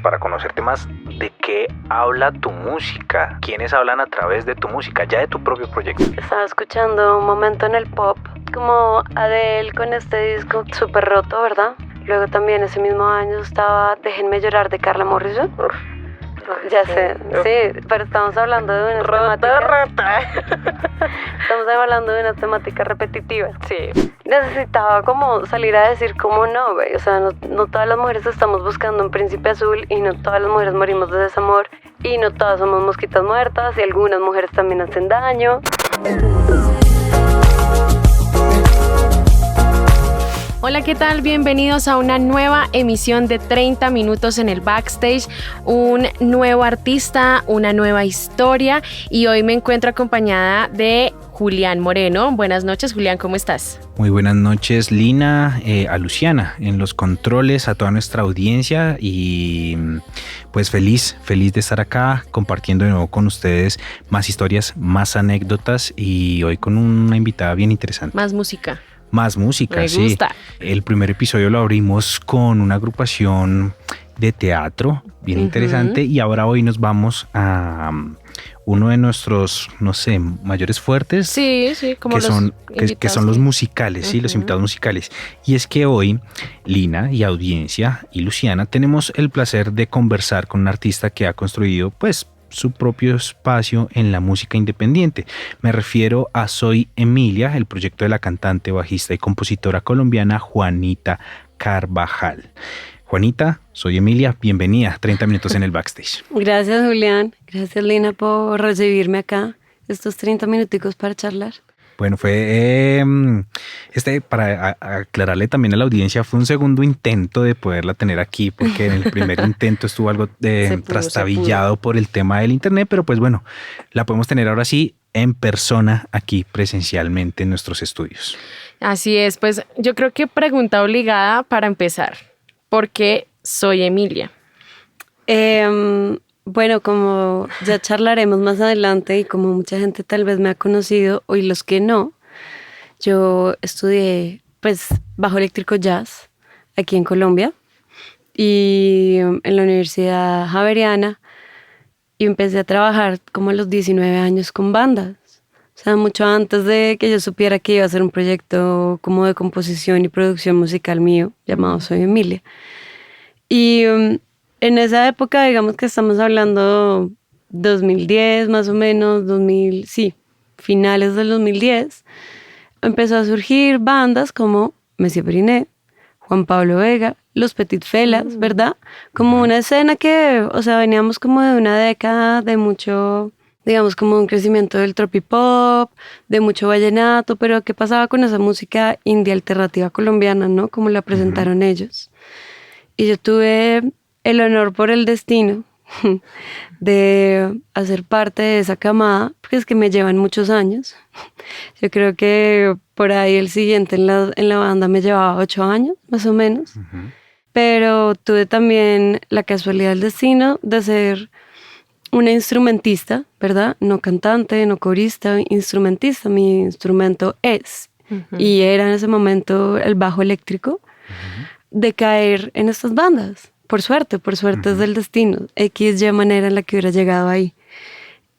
para conocerte más, ¿de qué habla tu música? ¿Quiénes hablan a través de tu música, ya de tu propio proyecto? Estaba escuchando un momento en el pop, como Adele con este disco súper roto, ¿verdad? Luego también ese mismo año estaba Déjenme llorar de Carla Morrison. Ya sé, sí, pero estamos hablando de una temática. Estamos hablando de una temática repetitiva. Sí. Necesitaba como salir a decir como no, güey. O sea, no todas las mujeres estamos buscando un príncipe azul y no todas las mujeres morimos de desamor y no todas somos mosquitas muertas y algunas mujeres también hacen daño. Hola, ¿qué tal? Bienvenidos a una nueva emisión de 30 minutos en el backstage, un nuevo artista, una nueva historia y hoy me encuentro acompañada de Julián Moreno. Buenas noches, Julián, ¿cómo estás? Muy buenas noches, Lina, a Luciana en los controles, a toda nuestra audiencia y pues feliz de estar acá compartiendo de nuevo con ustedes más historias, más anécdotas y hoy con una invitada bien interesante. Más música. Más música, me sí. gusta. El primer episodio lo abrimos con una agrupación de teatro bien interesante y ahora hoy nos vamos a uno de nuestros, no sé, mayores fuertes. Sí, como que son los musicales, sí, los invitados musicales. Y es que hoy Lina y audiencia y Luciana tenemos el placer de conversar con un artista que ha construido, pues, su propio espacio en la música independiente. Me refiero a Soy Emilia, el proyecto de la cantante, bajista y compositora colombiana Juanita Carvajal. Juanita, Soy Emilia, bienvenida, 30 minutos en el backstage. Gracias, Julián. Gracias, Lina, por recibirme acá estos 30 minuticos para charlar. Bueno, fue para aclararle también a la audiencia, fue un segundo intento de poderla tener aquí, porque en el primer intento estuvo algo trastabillado por el tema del internet, pero pues bueno, la podemos tener ahora sí en persona aquí presencialmente en nuestros estudios. Así es, pues yo creo que pregunta obligada para empezar, ¿por qué Soy Emilia? Bueno, como ya charlaremos más adelante y como mucha gente tal vez me ha conocido y los que no, yo estudié pues bajo eléctrico jazz aquí en Colombia y en la Universidad Javeriana y empecé a trabajar como a los 19 años con bandas. O sea, mucho antes de que yo supiera que iba a hacer un proyecto como de composición y producción musical mío llamado Soy Emilia. Y en esa época, digamos que estamos hablando 2010 más o menos, finales del 2010, empezó a surgir bandas como Messier Periné, Juan Pablo Vega, Los Petit Felas, ¿verdad? Como una escena que, o sea, veníamos como de una década de mucho, digamos, como un crecimiento del tropipop, de mucho vallenato, pero ¿qué pasaba con esa música indie alternativa colombiana, no? Como la presentaron ellos. Y yo tuve el honor por el destino de hacer parte de esa camada, porque es que me llevan muchos años. Yo creo que por ahí el siguiente en la banda me llevaba 8 años, más o menos. Pero tuve también la casualidad del destino de ser una instrumentista, ¿verdad? No cantante, no corista, instrumentista. Mi instrumento es, y era en ese momento el bajo eléctrico, de caer en estas bandas. Por suerte es del destino. XY manera en la que hubiera llegado ahí.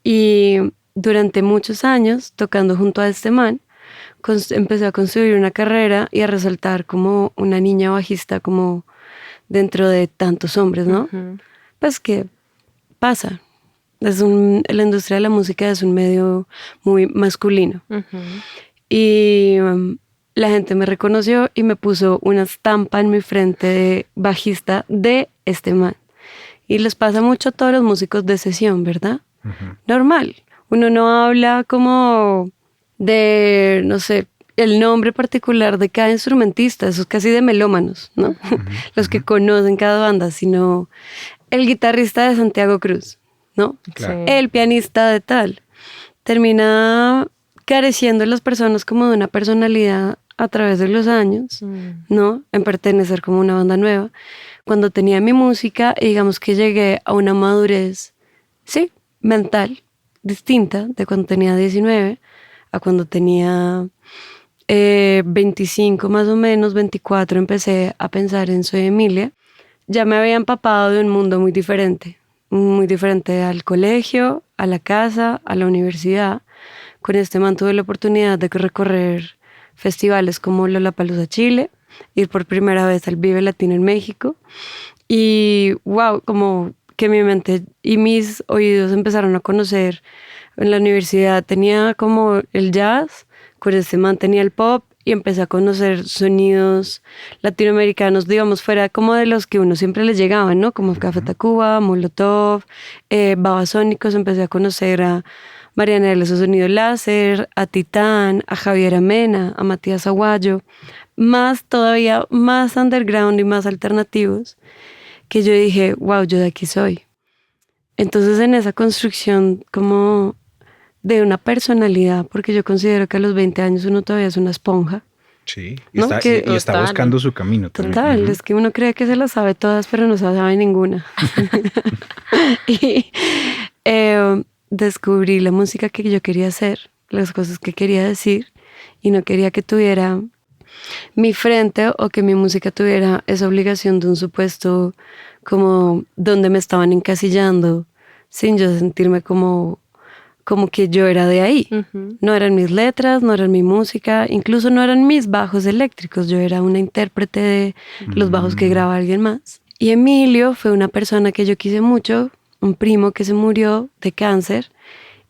Y durante muchos años, tocando junto a este man, empecé a construir una carrera y a resaltar como una niña bajista, como dentro de tantos hombres, ¿no? Pues que pasa. La industria de la música es un medio muy masculino. Y la gente me reconoció y me puso una estampa en mi frente de bajista de este man. Y les pasa mucho a todos los músicos de sesión, ¿verdad? Normal. Uno no habla como de, no sé, el nombre particular de cada instrumentista. Eso es casi de melómanos, ¿no? Los que conocen cada banda, sino el guitarrista de Santiago Cruz, ¿no? Claro. El pianista de tal. Termina careciendo las personas como de una personalidad a través de los años, ¿no? En pertenecer como una banda nueva. Cuando tenía mi música, digamos que llegué a una madurez, sí, mental, distinta de cuando tenía 19 a cuando tenía 25 más o menos, 24, empecé a pensar en Soy Emilia. ya me había empapado de un mundo muy diferente al colegio, a la casa, a la universidad. Con este man tuve la oportunidad de recorrer festivales como Lollapalooza Chile, ir por primera vez al Vive Latino en México y wow, como que mi mente y mis oídos empezaron a conocer. En la universidad tenía como el jazz, con este man tenía el pop y empecé a conocer sonidos latinoamericanos, digamos, fuera como de los que uno siempre les llegaban, ¿no? Como Café Tacuba, Molotov, Babasónicos. Empecé a conocer a Mariana de los Sonido Láser, a Titán, a Javier Amena, a Matías Aguayo, más todavía, más underground y más alternativos, que yo dije, wow, yo de aquí soy. Entonces en esa construcción como de una personalidad, porque yo considero que a los 20 años uno todavía es una esponja. Sí, ¿No? y está buscando su camino también. Total, es que uno cree que se las sabe todas, pero no se sabe ninguna. Y descubrí la música que yo quería hacer, las cosas que quería decir, y no quería que tuviera mi frente o que mi música tuviera esa obligación de un supuesto como donde me estaban encasillando sin yo sentirme como que yo era de ahí. No eran mis letras, no eran mi música, incluso no eran mis bajos eléctricos. Yo era una intérprete de los bajos que graba alguien más. Y Emilio fue una persona que yo quise mucho, un primo que se murió de cáncer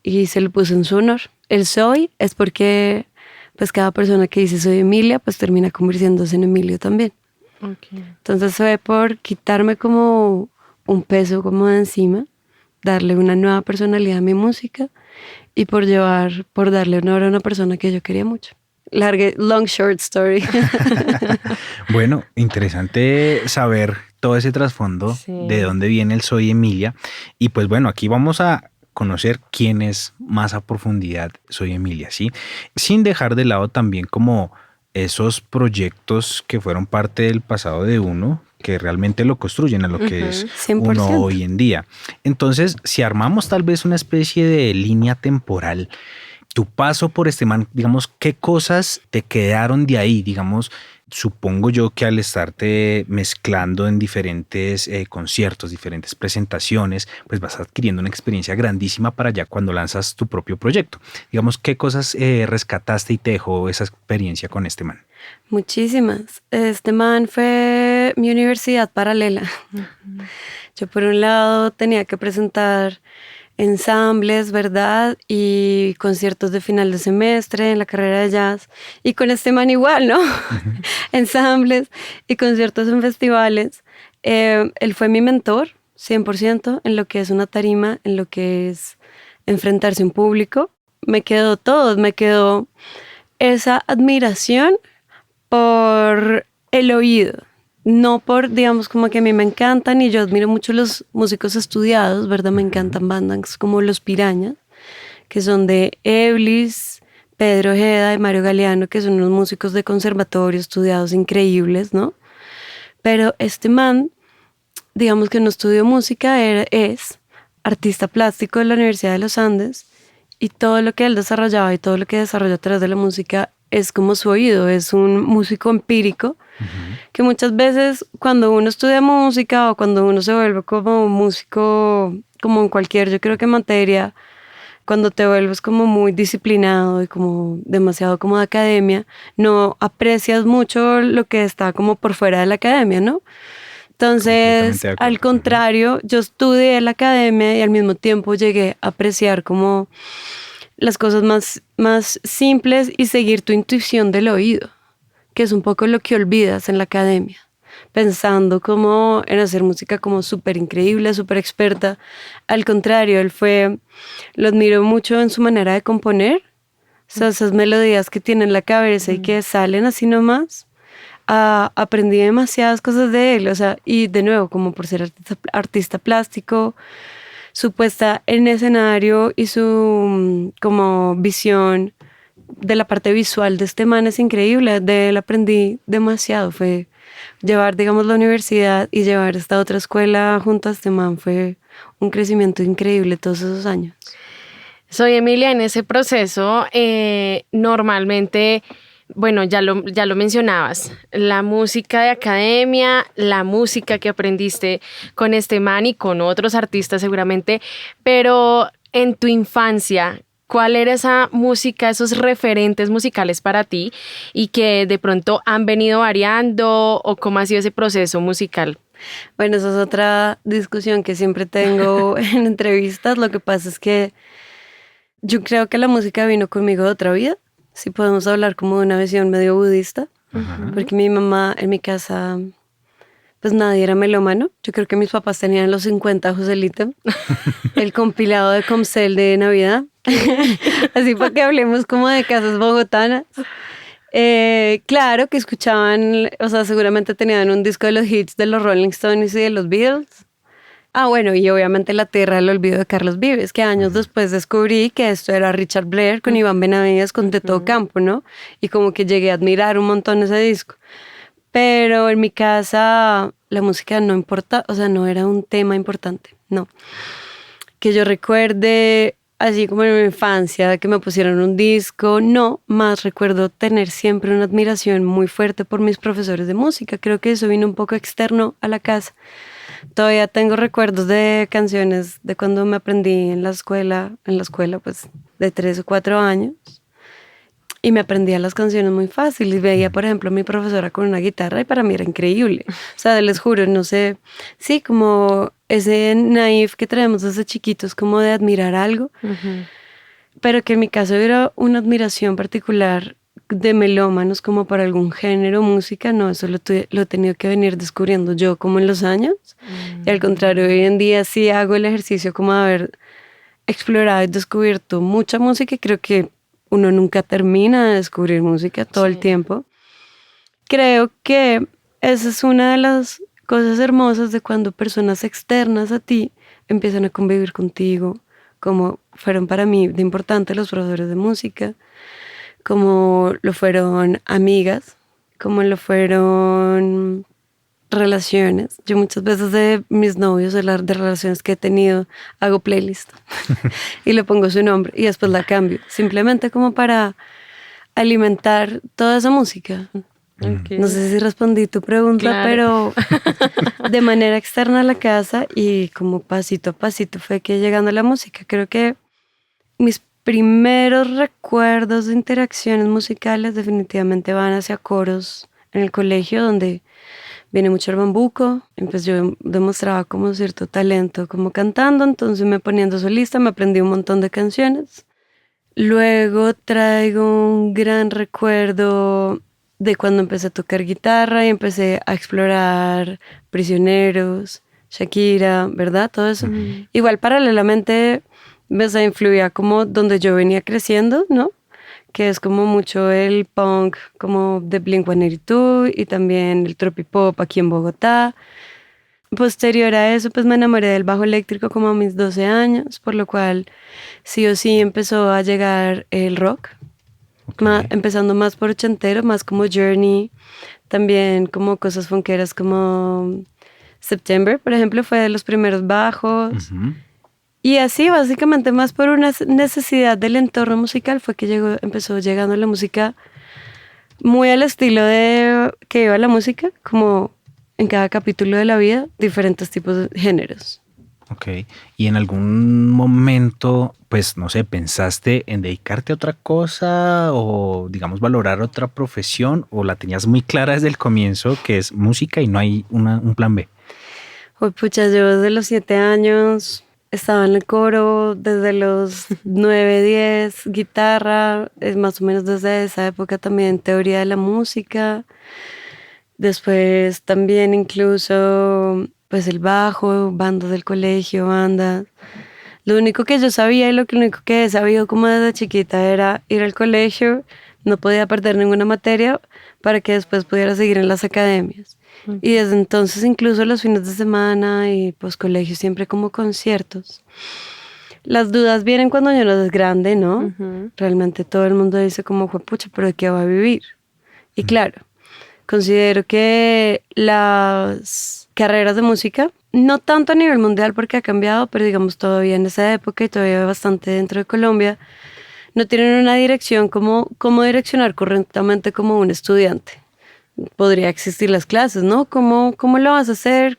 y se lo puso en su honor. El Soy es porque pues cada persona que dice soy Emilia pues termina convirtiéndose en Emilio también. Okay. Entonces fue por quitarme como un peso como de encima, darle una nueva personalidad a mi música y por darle honor a una persona que yo quería mucho. Long short story. Bueno, interesante saber todo ese trasfondo de dónde viene el Soy Emilia. Y pues bueno, aquí vamos a conocer quién es más a profundidad Soy Emilia, ¿sí? Sin dejar de lado también como esos proyectos que fueron parte del pasado de uno, que realmente lo construyen a lo que es 100%. uno hoy en día. Entonces, si armamos tal vez una especie de línea temporal, tu paso por este man, digamos, ¿qué cosas te quedaron de ahí? Digamos, supongo yo que al estarte mezclando en diferentes conciertos, diferentes presentaciones, pues vas adquiriendo una experiencia grandísima para ya cuando lanzas tu propio proyecto. Digamos, ¿qué cosas rescataste y te dejó esa experiencia con este man? Muchísimas. Este man fue mi universidad paralela. Yo por un lado tenía que presentar ensambles, ¿verdad? Y conciertos de final de semestre en la carrera de jazz. Y con este man igual, ¿no? Ensambles y conciertos en festivales. Él fue mi mentor, 100%, en lo que es una tarima, en lo que es enfrentarse a un público. Me quedó esa admiración por el oído. No por, digamos, como que a mí me encantan y yo admiro mucho los músicos estudiados, ¿verdad? Me encantan bandas como Los Pirañas, que son de Eblis, Pedro Ojeda y Mario Galeano, que son unos músicos de conservatorio estudiados increíbles, ¿no? Pero este man, digamos que no estudió música, es artista plástico de la Universidad de los Andes y todo lo que él desarrollaba y todo lo que desarrolló a través de la música es como su oído, es un músico empírico que muchas veces cuando uno estudia música o cuando uno se vuelve como músico, como en cualquier, yo creo que materia, cuando te vuelves como muy disciplinado y como demasiado como de academia, no aprecias mucho lo que está como por fuera de la academia, ¿no? Entonces, al contrario, yo estudié en la academia y al mismo tiempo llegué a apreciar como las cosas más simples y seguir tu intuición del oído, que es un poco lo que olvidas en la academia, pensando como en hacer música como súper increíble, súper experta. Al contrario, lo admiro mucho en su manera de componer, o sea, esas melodías que tiene en la cabeza y que salen así nomás. Aprendí demasiadas cosas de él, o sea, y de nuevo, como por ser artista plástico, su puesta en escenario y su como visión de la parte visual de este man es increíble. De él aprendí demasiado. Fue llevar, digamos, la universidad y llevar esta otra escuela junto a este man fue un crecimiento increíble todos esos años. Soy Emilia, en ese proceso normalmente bueno, ya lo mencionabas, la música de academia, la música que aprendiste con este man y con otros artistas seguramente, pero en tu infancia, ¿cuál era esa música, esos referentes musicales para ti y que de pronto han venido variando o cómo ha sido ese proceso musical? Bueno, esa es otra discusión que siempre tengo en entrevistas. Lo que pasa es que yo creo que la música vino conmigo de otra vida. Si podemos hablar como de una visión medio budista, porque mi mamá en mi casa, pues nadie era melómano. Yo creo que mis papás tenían los 50 Joselito, el compilado de Comcel de Navidad. Así para que hablemos como de casas bogotanas. Claro que escuchaban, o sea, seguramente tenían un disco de los hits de los Rolling Stones y de los Beatles. Ah, bueno, y obviamente La Tierra del Olvido de Carlos Vives, que años después descubrí que esto era Richard Blair con Iván Benavides con De Todo Campo, ¿no? Y como que llegué a admirar un montón ese disco. Pero en mi casa la música no importa, o sea, no era un tema importante, no. Que yo recuerde, así como en mi infancia, que me pusieron un disco, no, más recuerdo tener siempre una admiración muy fuerte por mis profesores de música. Creo que eso vino un poco externo a la casa. Todavía tengo recuerdos de canciones de cuando me aprendí en la escuela pues de 3 o 4 años. Y me aprendía las canciones muy fácil. Y veía, por ejemplo, a mi profesora con una guitarra y para mí era increíble. O sea, les juro, no sé, sí, como ese naif que traemos desde chiquitos, como de admirar algo. Pero que en mi caso era una admiración particular de melómanos como para algún género, música, no, eso lo he tenido que venir descubriendo yo como en los años. Y al contrario, hoy en día sí hago el ejercicio como de haber explorado y descubierto mucha música y creo que uno nunca termina de descubrir música todo el tiempo. Creo que esa es una de las cosas hermosas de cuando personas externas a ti empiezan a convivir contigo, como fueron para mí de importante los profesores de música, como lo fueron amigas, como lo fueron relaciones. Yo muchas veces de mis novios, de relaciones que he tenido, hago playlist y le pongo su nombre y después la cambio, simplemente como para alimentar toda esa música. Okay. No sé si respondí tu pregunta, claro. Pero de manera externa a la casa y como pasito a pasito fue que llegando a la música. Creo que mis primeros recuerdos de interacciones musicales definitivamente van hacia coros en el colegio, donde viene mucho el bambuco. Pues yo demostraba como cierto talento como cantando, entonces me poniendo solista, me aprendí un montón de canciones. Luego traigo un gran recuerdo de cuando empecé a tocar guitarra y empecé a explorar Prisioneros, Shakira, ¿verdad? Todo eso. Igual paralelamente me influía como donde yo venía creciendo, ¿no? Que es como mucho el punk como de Blink-182 y también el tropipop aquí en Bogotá. Posterior a eso, pues me enamoré del bajo eléctrico como a mis 12 años, por lo cual sí o sí empezó a llegar el rock, empezando más por ochentero, más como Journey, también como cosas funkeras como September, por ejemplo, fue de los primeros bajos. Y así, básicamente, más por una necesidad del entorno musical fue que empezó llegando la música muy al estilo de que iba la música, como en cada capítulo de la vida, diferentes tipos de géneros. Ok. ¿Y en algún momento, pues, no sé, pensaste en dedicarte a otra cosa o, digamos, valorar otra profesión o la tenías muy clara desde el comienzo que es música y no hay un plan B? Uy, pucha, yo desde los 7 años estaba en el coro, desde los 9, 10, guitarra, es más o menos desde esa época también teoría de la música. Después también incluso pues el bajo, bandas del colegio, bandas. Lo único que yo sabía y lo único que he sabido como desde chiquita era ir al colegio, no podía perder ninguna materia para que después pudiera seguir en las academias. Y desde entonces incluso los fines de semana y pues colegio siempre como conciertos. Las dudas vienen cuando uno es grande, ¿no? Realmente todo el mundo dice como, pucha, pero ¿de qué va a vivir? Y claro, considero que las carreras de música, no tanto a nivel mundial porque ha cambiado, pero digamos todavía en esa época y todavía bastante dentro de Colombia, no tienen una dirección como cómo direccionar correctamente como un estudiante. Podría existir las clases, ¿no? ¿Cómo lo vas a hacer?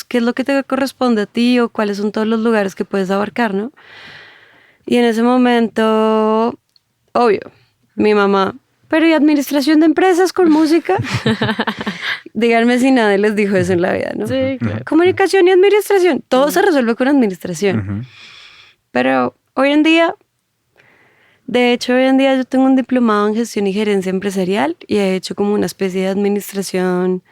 ¿Qué es lo que te corresponde a ti? ¿O cuáles son todos los lugares que puedes abarcar, ¿no? Y en ese momento, obvio, mi mamá, pero ¿y administración de empresas con música? Díganme si nadie les dijo eso en la vida, ¿no? Sí, claro. Comunicación y administración, todo se resuelve con administración. Pero hoy en día, de hecho, hoy en día yo tengo un diplomado en gestión y gerencia empresarial y he hecho como una especie de administración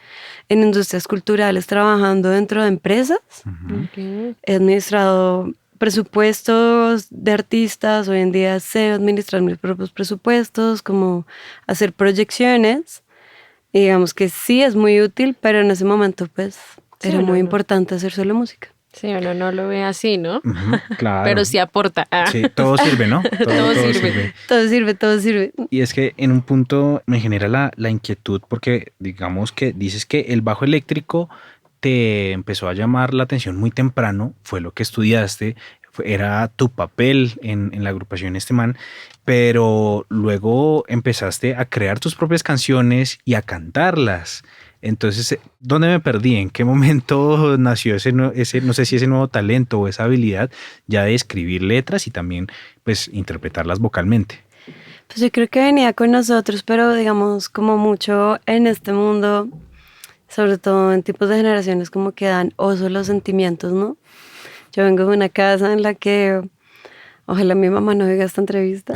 en industrias culturales trabajando dentro de empresas. Ok. He administrado presupuestos de artistas, hoy en día sé administrar mis propios presupuestos, como hacer proyecciones. Y digamos que sí es muy útil, pero en ese momento pues Sí, era no, muy no. importante hacer solo música. Sí, uno no lo ve así, ¿no? Claro. Pero sí aporta. Sí, todo sirve, ¿no? Todo sirve. Todo sirve, todo sirve. Y es que en un punto me genera la inquietud porque digamos que dices que el bajo eléctrico te empezó a llamar la atención muy temprano, fue lo que estudiaste, era tu papel en la agrupación Este Man, pero luego empezaste a crear tus propias canciones y a cantarlas. Entonces, ¿dónde me perdí? ¿En qué momento nació no sé si ese nuevo talento o esa habilidad ya de escribir letras y también pues interpretarlas vocalmente? Pues yo creo que venía con nosotros, pero digamos como mucho en este mundo, sobre todo en tipos de generaciones como que dan oso los sentimientos, ¿no? Yo vengo de una casa en la que, ojalá mi mamá no oiga esta entrevista,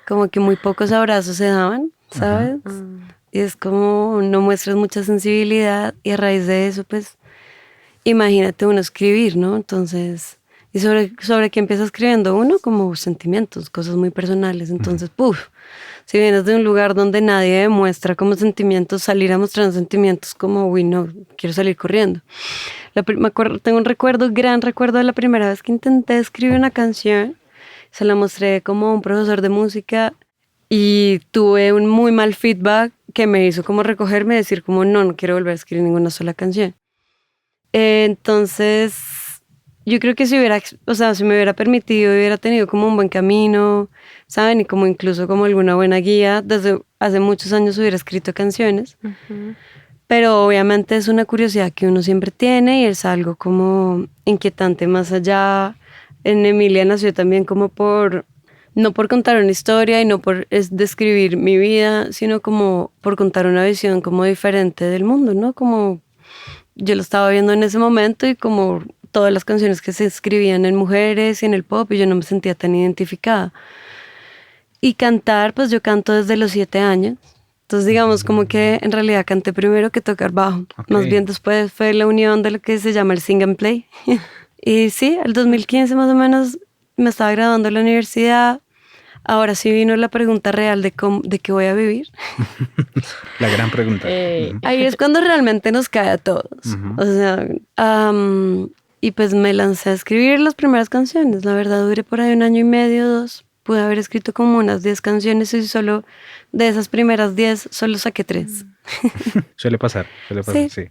como que muy pocos abrazos se daban, ¿sabes? Y es como no muestras mucha sensibilidad y a raíz de eso, pues, imagínate uno escribir, ¿no? Entonces, y sobre qué empieza escribiendo uno, como sentimientos, cosas muy personales. Entonces, si vienes de un lugar donde nadie demuestra como sentimientos, salir a mostrar sentimientos como, uy, no, quiero salir corriendo. Tengo un gran recuerdo de la primera vez que intenté escribir una canción. Se la mostré como a un profesor de música y tuve un muy mal feedback que me hizo como recogerme y decir como, no quiero volver a escribir ninguna sola canción. Entonces, yo creo que si me hubiera permitido, hubiera tenido como un buen camino, ¿saben? Y como incluso como alguna buena guía, desde hace muchos años hubiera escrito canciones. Pero obviamente es una curiosidad que uno siempre tiene y es algo como inquietante más allá. En Emilia nació también como no por contar una historia y no por describir mi vida, sino como por contar una visión como diferente del mundo, ¿no? Como yo lo estaba viendo en ese momento y como todas las canciones que se escribían en mujeres y en el pop y yo no me sentía tan identificada. Y cantar, pues yo canto desde los 7 años. Entonces digamos como que en realidad canté primero que tocar bajo. Okay. Más bien después fue la unión de lo que se llama el sing and play. Y sí, el 2015 más o menos me estaba graduando en la universidad. Ahora sí vino la pregunta real de qué voy a vivir. La gran pregunta. Ahí es cuando realmente nos cae a todos. O sea, y pues me lancé a escribir las primeras canciones. La verdad duré por ahí 1 año y medio, 2. Pude haber escrito como unas 10 canciones y solo de esas primeras 10 solo saqué 3. Suele pasar, sí.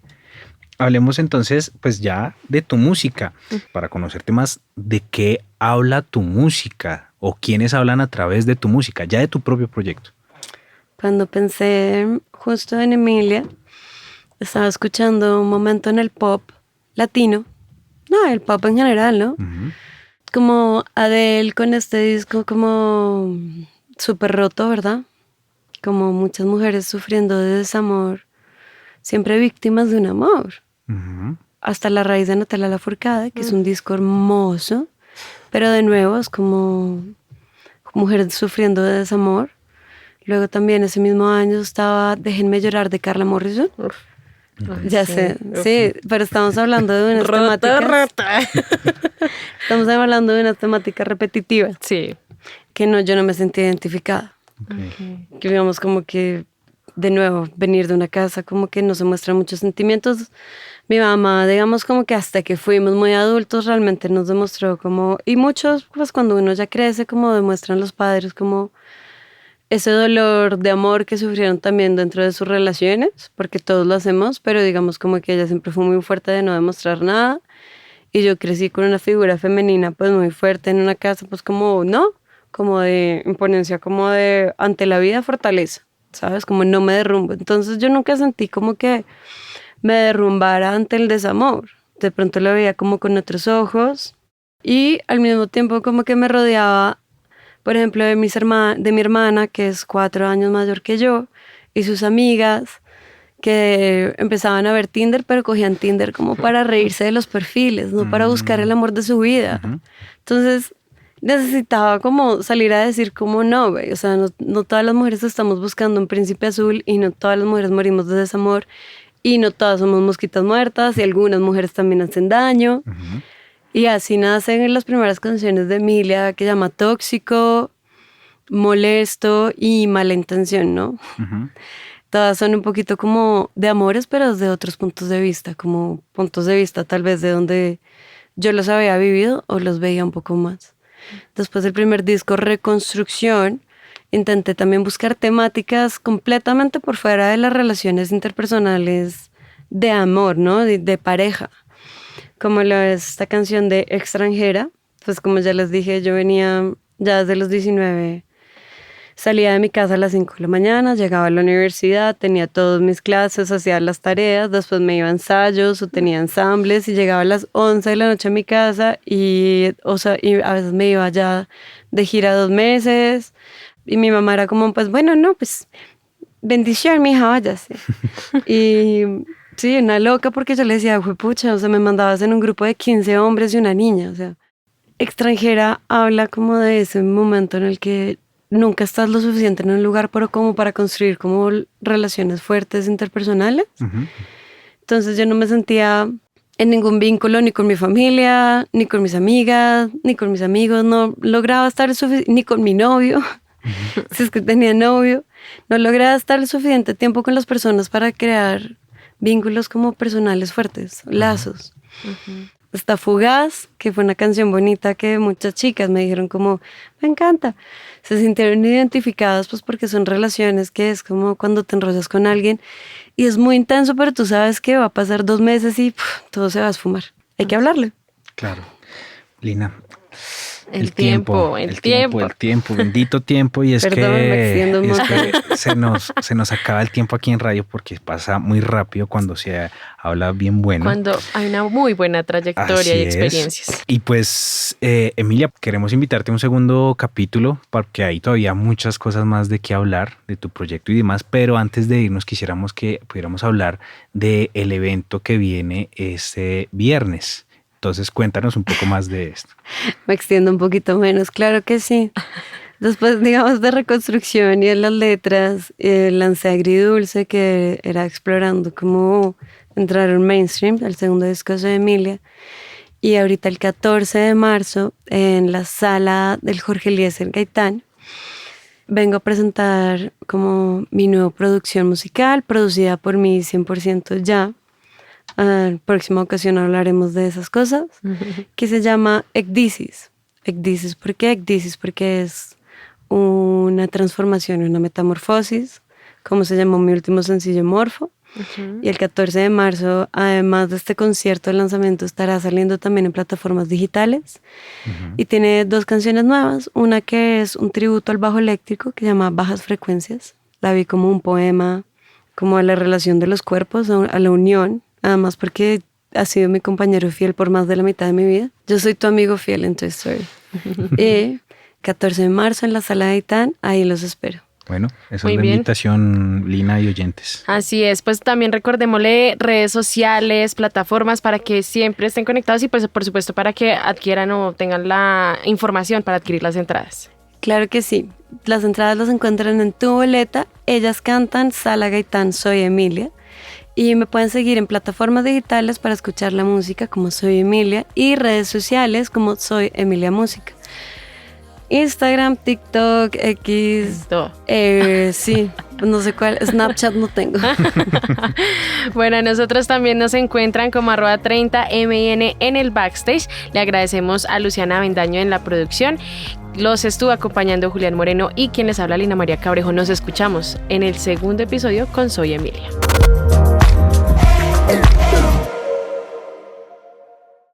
Hablemos entonces, pues ya de tu música, para conocerte más, ¿de qué habla tu música? ¿O quiénes hablan a través de tu música, ya de tu propio proyecto? Cuando pensé justo en Emilia, estaba escuchando un momento en el pop latino, el pop en general, ¿no? Como Adele con este disco como súper roto, ¿verdad? Como muchas mujeres sufriendo de desamor, siempre víctimas de un amor. Hasta La raíz de Natalia Lafourcade, que es un disco hermoso, pero de nuevo es como mujeres sufriendo de desamor. Luego también ese mismo año estaba Déjenme llorar de Carla Morrison. Ya sé, sí, pero estamos hablando de unas temáticas. Estamos hablando de unas temáticas repetitivas. Sí. Que yo no me sentía identificada. Que digamos como que, de nuevo, venir de una casa como que no se muestran muchos sentimientos. Mi mamá, digamos como que hasta que fuimos muy adultos realmente nos demostró como, y muchos, pues cuando uno ya crece, como demuestran los padres como ese dolor de amor que sufrieron también dentro de sus relaciones, porque todos lo hacemos, pero digamos como que ella siempre fue muy fuerte de no demostrar nada. Y yo crecí con una figura femenina pues muy fuerte en una casa, pues como, no, como de imponencia, como de ante la vida fortaleza, ¿sabes? Como no me derrumbo. Entonces yo nunca sentí como que me derrumbara ante el desamor. De pronto lo veía como con otros ojos y al mismo tiempo como que me rodeaba, por ejemplo, de mi hermana, que es 4 años mayor que yo, y sus amigas que empezaban a ver Tinder, pero cogían Tinder como para reírse de los perfiles, no para buscar el amor de su vida. Entonces necesitaba como salir a decir como no, güey, o sea, no todas las mujeres estamos buscando un príncipe azul y no todas las mujeres morimos de desamor y no todas somos mosquitas muertas y algunas mujeres también hacen daño. Y así nacen las primeras canciones de Emilia, que llama Tóxico, Molesto y Mala Intención, ¿no? Todas son un poquito como de amores, pero desde otros puntos de vista, como puntos de vista tal vez de donde yo los había vivido o los veía un poco más. Después del primer disco, Reconstrucción, intenté también buscar temáticas completamente por fuera de las relaciones interpersonales de amor, ¿no? De pareja. Como lo es esta canción de Extranjera, pues como ya les dije, yo venía ya desde los 19, salía de mi casa a las 5 de la mañana, llegaba a la universidad, tenía todas mis clases, hacía las tareas, después me iba a ensayos o tenía ensambles y llegaba a las 11 de la noche a mi casa y a veces me iba ya de gira 2 meses y mi mamá era como, pues bueno, no, pues bendición, mija, váyase. Y sí, una loca porque yo le decía, pucha, o sea, me mandabas en un grupo de 15 hombres y una niña, o sea. Extranjera habla como de ese momento en el que nunca estás lo suficiente en un lugar como para construir como relaciones fuertes interpersonales. Entonces yo no me sentía en ningún vínculo ni con mi familia, ni con mis amigas, ni con mis amigos. No lograba estar ni con mi novio, si es que tenía novio. No lograba estar el suficiente tiempo con las personas para crear vínculos como personales fuertes, lazos. Está Fugaz, que fue una canción bonita que muchas chicas me dijeron como, me encanta. Se sintieron identificadas pues porque son relaciones que es como cuando te enrollas con alguien y es muy intenso, pero tú sabes que va a pasar 2 meses y todo se va a esfumar. Hay que hablarle. Claro. Lina. El tiempo, bendito tiempo. Y es Perdón, me extiendo que se nos acaba el tiempo aquí en radio porque pasa muy rápido cuando se habla bien bueno. Cuando hay una muy buena trayectoria y experiencias. Y pues, Emilia, queremos invitarte a un segundo capítulo porque hay todavía muchas cosas más de qué hablar, de tu proyecto y demás, pero antes de irnos quisiéramos que pudiéramos hablar del evento que viene este viernes. Entonces, cuéntanos un poco más de esto. Me extiendo un poquito menos, claro que sí. Después, digamos, de Reconstrucción y de las letras, lancé Agridulce, que era explorando cómo entrar en mainstream, el segundo disco de Emilia. Y ahorita el 14 de marzo, en la sala del Jorge Eliezer Gaitán, vengo a presentar como mi nueva producción musical, producida por mí 100% ya. En la próxima ocasión hablaremos de esas cosas, que se llama Ecdisis. Ecdisis, ¿por qué Ecdisis? Porque es una transformación, una metamorfosis, como se llamó mi último sencillo, Morfo. Y el 14 de marzo, además de este concierto de lanzamiento, estará saliendo también en plataformas digitales. Y tiene 2 canciones nuevas, una que es un tributo al bajo eléctrico, que se llama Bajas Frecuencias. La vi como un poema, como a la relación de los cuerpos, a la unión. Además porque ha sido mi compañero fiel por más de la mitad de mi vida. Yo soy tu amigo fiel en Toy Story. 14 de marzo en la sala de Gaitán, ahí los espero. Bueno, esa es la invitación, Lina y oyentes. Así es, pues también recordémosle redes sociales, plataformas para que siempre estén conectados y pues por supuesto para que adquieran o tengan la información para adquirir las entradas. Claro que sí, las entradas las encuentran en Tu Boleta, Ellas Cantan, Sala Gaitán, Soy Emilia. Y me pueden seguir en plataformas digitales para escuchar la música como Soy Emilia y redes sociales como Soy Emilia Música. Instagram, TikTok, X, sí, no sé cuál, Snapchat no tengo. Bueno, nosotros también nos encuentran como @30min en el backstage. Le agradecemos a Luciana Avendaño en la producción. Los estuvo acompañando Julián Moreno y quien les habla, Lina María Cabrejo. Nos escuchamos en el segundo episodio con Soy Emilia.